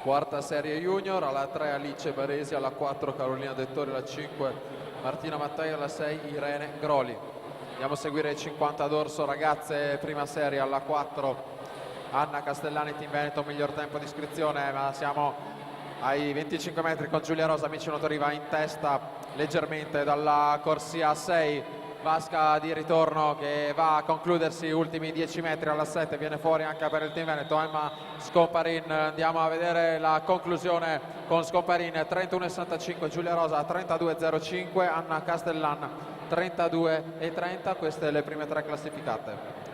quarta serie junior, alla 3 Alice Baresi, alla 4 Carolina Dettori, alla 5 Martina Mattai, alla 6 Irene Groli. Andiamo a seguire i 50 d'orso ragazze, prima serie, alla 4 Anna Castellani, Team Veneto, miglior tempo di iscrizione, ma siamo ai 25 metri con Giulia Rosa. Amici nuoto arriva in testa leggermente dalla corsia 6, vasca di ritorno che va a concludersi, ultimi 10 metri alla 7, viene fuori anche per il Team Veneto Emma Scomparin. Andiamo a vedere la conclusione con Scomparin 31,65, Giulia Rosa 32,05, Anna Castellan 32,30. Queste le prime tre classificate.